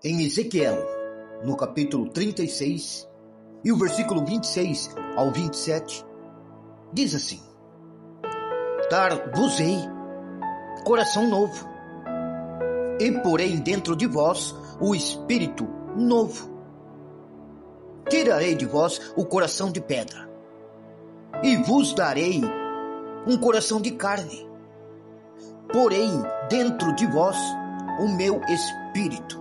Em Ezequiel, no capítulo 36, e o versículo 26 ao 27, diz assim: Dar-vos-ei coração novo, e porei dentro de vós o espírito novo. Tirarei de vós o coração de pedra, e vos darei um coração de carne. Porei dentro de vós o meu espírito,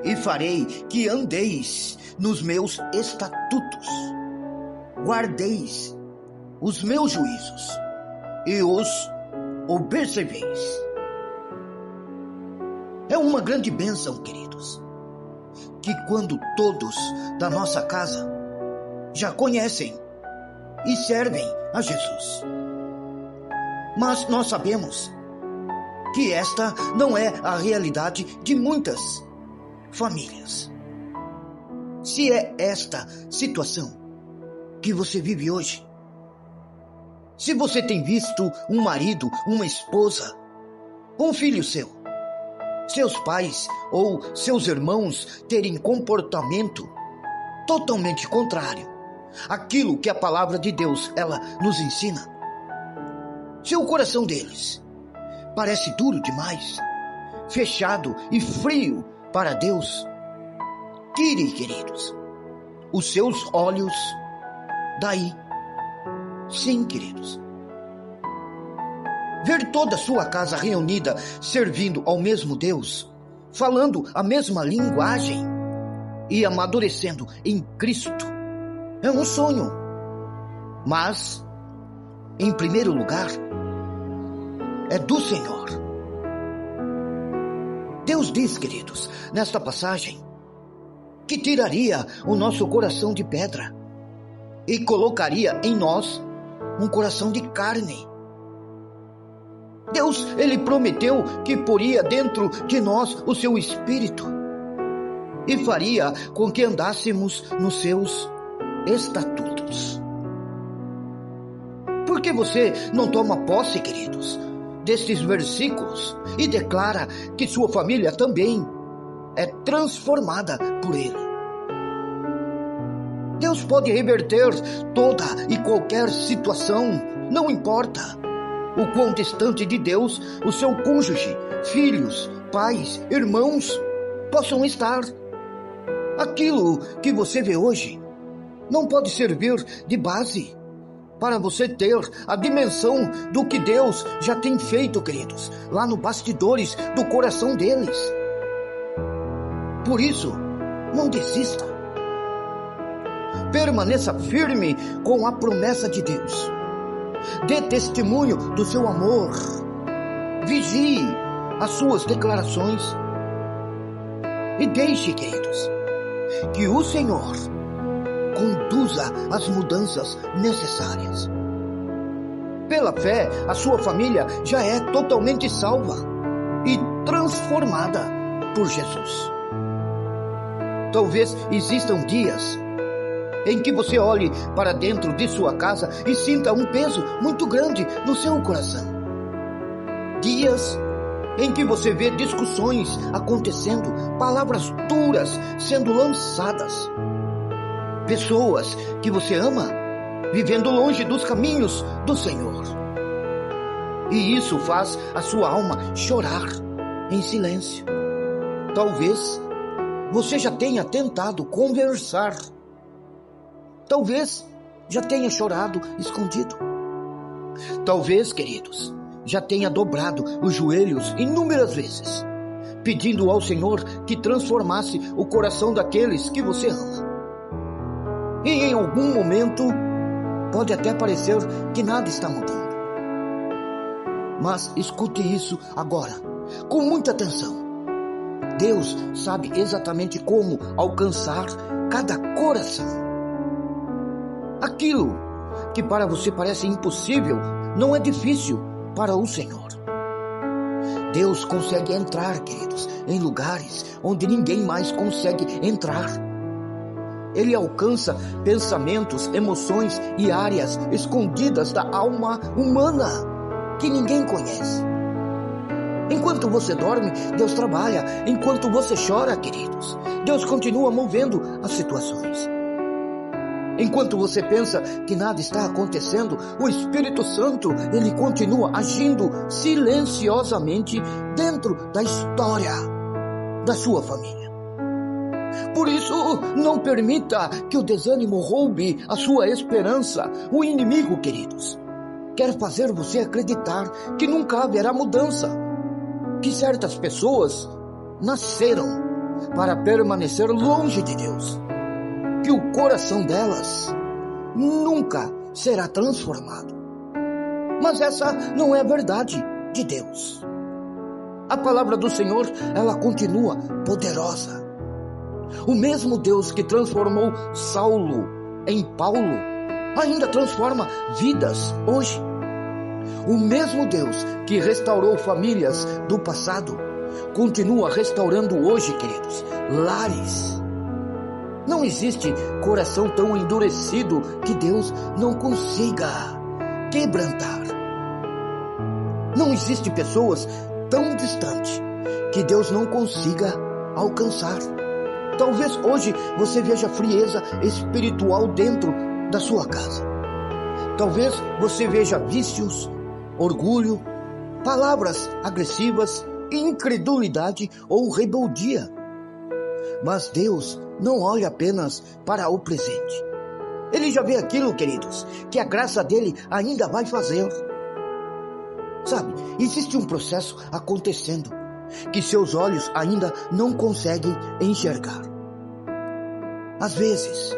e farei que andeis nos meus estatutos, guardeis os meus juízos e os observeis. É uma grande bênção, queridos, que quando todos da nossa casa já conhecem e servem a Jesus, mas nós sabemos que esta não é a realidade de muitas famílias. Se é esta situação que você vive hoje, se você tem visto um marido, uma esposa, um filho seu, seus pais ou seus irmãos terem comportamento totalmente contrário àquilo que a palavra de Deus ela nos ensina, se o coração deles parece duro demais, fechado e frio para Deus, tire, queridos, os seus olhos daí. Sim, queridos. Ver toda a sua casa reunida, servindo ao mesmo Deus, falando a mesma linguagem e amadurecendo em Cristo, é um sonho. Mas, em primeiro lugar, é do Senhor. Deus diz, queridos, nesta passagem, que tiraria o nosso coração de pedra e colocaria em nós um coração de carne. Deus, Ele prometeu que poria dentro de nós o seu Espírito e faria com que andássemos nos seus estatutos. Por que você não toma posse, queridos, destes versículos e declara que sua família também é transformada por Ele? Deus pode reverter toda e qualquer situação, não importa o quão distante de Deus o seu cônjuge, filhos, pais, irmãos possam estar. Aquilo que você vê hoje não pode servir de base para você ter a dimensão do que Deus já tem feito, queridos, lá no bastidores do coração deles. Por isso, não desista. Permaneça firme com a promessa de Deus. Dê testemunho do seu amor. Vigie as suas declarações. E deixe, queridos, que o Senhor conduza as mudanças necessárias. Pela fé, a sua família já é totalmente salva e transformada por Jesus. Talvez existam dias em que você olhe para dentro de sua casa e sinta um peso muito grande no seu coração. Dias em que você vê discussões acontecendo, palavras duras sendo lançadas. Pessoas que você ama vivendo longe dos caminhos do Senhor. E isso faz a sua alma chorar em silêncio. Talvez você já tenha tentado conversar. Talvez já tenha chorado escondido. Talvez, queridos, já tenha dobrado os joelhos inúmeras vezes, pedindo ao Senhor que transformasse o coração daqueles que você ama. E em algum momento pode até parecer que nada está mudando. Mas escute isso agora, com muita atenção. Deus sabe exatamente como alcançar cada coração. Aquilo que para você parece impossível não é difícil para o Senhor. Deus consegue entrar, queridos, em lugares onde ninguém mais consegue entrar. Ele alcança pensamentos, emoções e áreas escondidas da alma humana que ninguém conhece. Enquanto você dorme, Deus trabalha. Enquanto você chora, queridos, Deus continua movendo as situações. Enquanto você pensa que nada está acontecendo, o Espírito Santo, ele continua agindo silenciosamente dentro da história da sua família. Por isso, não permita que o desânimo roube a sua esperança. O inimigo, queridos, quer fazer você acreditar que nunca haverá mudança, que certas pessoas nasceram para permanecer longe de Deus, que o coração delas nunca será transformado. Mas essa não é a verdade de Deus. A palavra do Senhor, ela continua poderosa. O mesmo Deus que transformou Saulo em Paulo, ainda transforma vidas hoje. O mesmo Deus que restaurou famílias do passado, continua restaurando hoje, queridos, lares. Não existe coração tão endurecido que Deus não consiga quebrantar. Não existe pessoas tão distantes que Deus não consiga alcançar. Talvez hoje você veja frieza espiritual dentro da sua casa. Talvez você veja vícios, orgulho, palavras agressivas, incredulidade ou rebeldia. Mas Deus não olha apenas para o presente. Ele já vê aquilo, queridos, que a graça dele ainda vai fazer. Sabe, existe um processo acontecendo que seus olhos ainda não conseguem enxergar. Às vezes,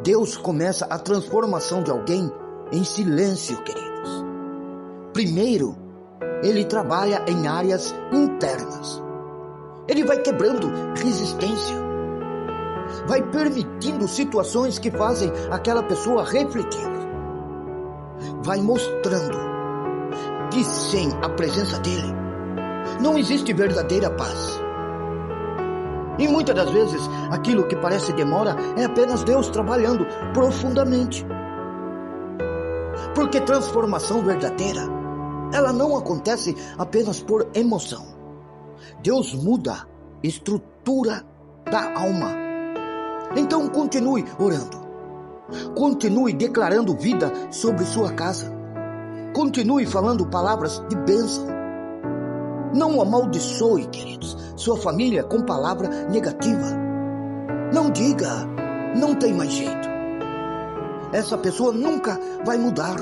Deus começa a transformação de alguém em silêncio, queridos. Primeiro, ele trabalha em áreas internas. Ele vai quebrando resistência. Vai permitindo situações que fazem aquela pessoa refletir. Vai mostrando que sem a presença dele, não existe verdadeira paz. E muitas das vezes, aquilo que parece demora é apenas Deus trabalhando profundamente. Porque transformação verdadeira, ela não acontece apenas por emoção. Deus muda a estrutura da alma. Então continue orando. Continue declarando vida sobre sua casa. Continue falando palavras de bênção. Não amaldiçoe, queridos, sua família com palavra negativa. Não diga, não tem mais jeito. Essa pessoa nunca vai mudar.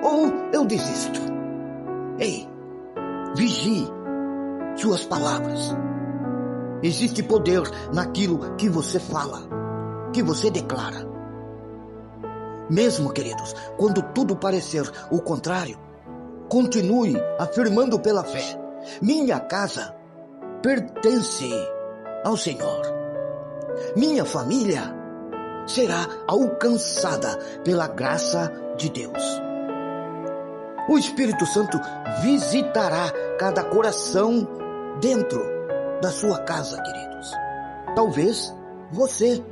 Ou eu desisto. Ei, vigie suas palavras. Existe poder naquilo que você fala, que você declara. Mesmo, queridos, quando tudo parecer o contrário, continue afirmando pela fé: minha casa pertence ao Senhor. Minha família será alcançada pela graça de Deus. O Espírito Santo visitará cada coração dentro da sua casa, queridos. Talvez você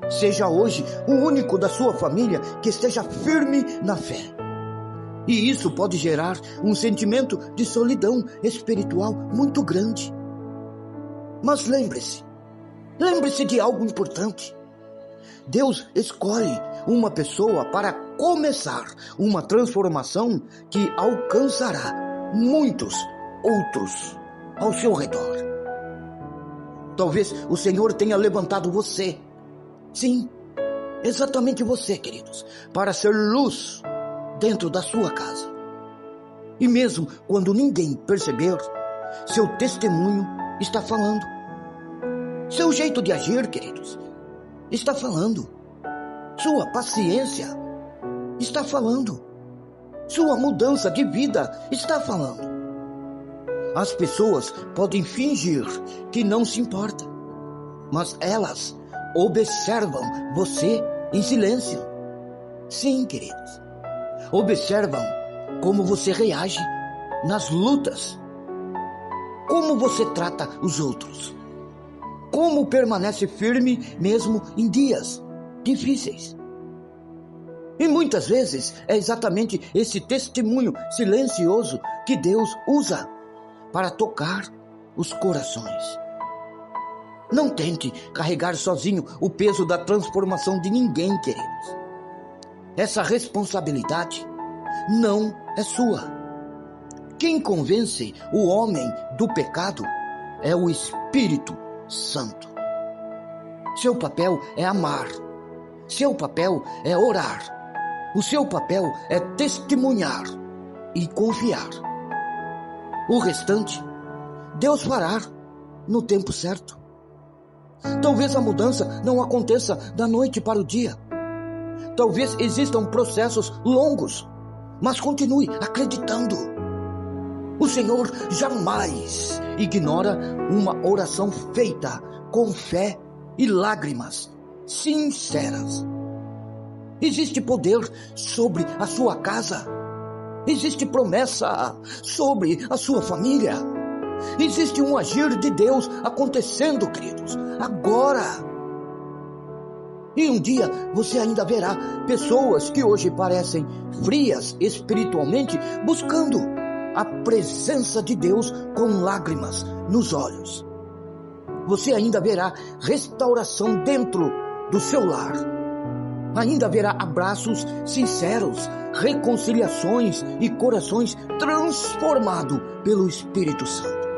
seja hoje o único da sua família que esteja firme na fé. E isso pode gerar um sentimento de solidão espiritual muito grande. Mas lembre-se de algo importante. Deus escolhe uma pessoa para começar uma transformação que alcançará muitos outros ao seu redor. Talvez o Senhor tenha levantado você. Sim, exatamente você, queridos, para ser luz dentro da sua casa. E mesmo quando ninguém perceber, seu testemunho está falando. Seu jeito de agir, queridos, está falando. Sua paciência está falando. Sua mudança de vida está falando. As pessoas podem fingir que não se importam, mas elas observam você em silêncio. Sim, queridos. Observam como você reage nas lutas, como você trata os outros, como permanece firme mesmo em dias difíceis. E muitas vezes é exatamente esse testemunho silencioso que Deus usa para tocar os corações. Não tente carregar sozinho o peso da transformação de ninguém, queridos. Essa responsabilidade não é sua. Quem convence o homem do pecado é o Espírito Santo. Seu papel é amar. Seu papel é orar. O seu papel é testemunhar e confiar. O restante, Deus fará no tempo certo. Talvez a mudança não aconteça da noite para o dia. Talvez existam processos longos, mas continue acreditando. O Senhor jamais ignora uma oração feita com fé e lágrimas sinceras. Existe poder sobre a sua casa. Existe promessa sobre a sua família. Existe um agir de Deus acontecendo, queridos, agora. E um dia você ainda verá pessoas que hoje parecem frias espiritualmente, buscando a presença de Deus com lágrimas nos olhos. Você ainda verá restauração dentro do seu lar. Ainda verá abraços sinceros, reconciliações e corações transformados pelo Espírito Santo.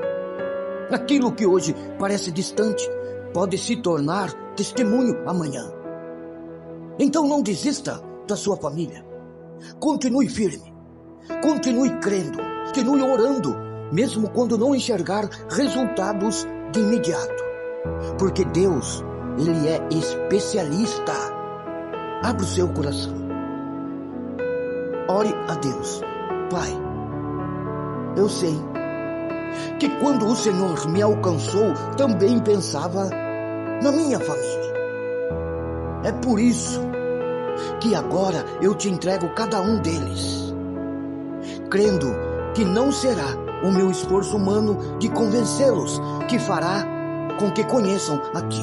Aquilo que hoje parece distante pode se tornar testemunho amanhã. Então não desista da sua família. Continue firme. Continue crendo. Continue orando, mesmo quando não enxergar resultados de imediato. Porque Deus, Ele é especialista. Abra o seu coração. Ore a Deus. Pai, eu sei que quando o Senhor me alcançou, também pensava na minha família. É por isso que agora eu te entrego cada um deles, crendo que não será o meu esforço humano de convencê-los que fará com que conheçam a Ti,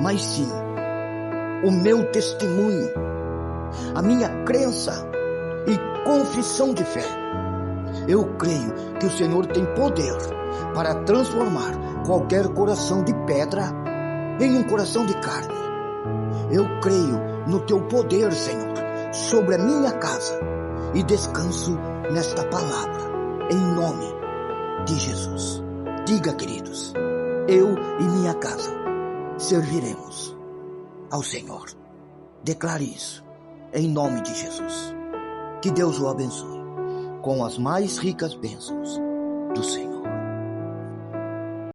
mas sim o meu testemunho, a minha crença e confissão de fé. Eu creio que o Senhor tem poder para transformar qualquer coração de pedra em um coração de carne. Eu creio no Teu poder, Senhor, sobre a minha casa e descanso nesta palavra, em nome de Jesus. Diga, queridos, eu e minha casa serviremos ao Senhor. Declare isso, em nome de Jesus. Que Deus o abençoe com as mais ricas bênçãos do Senhor.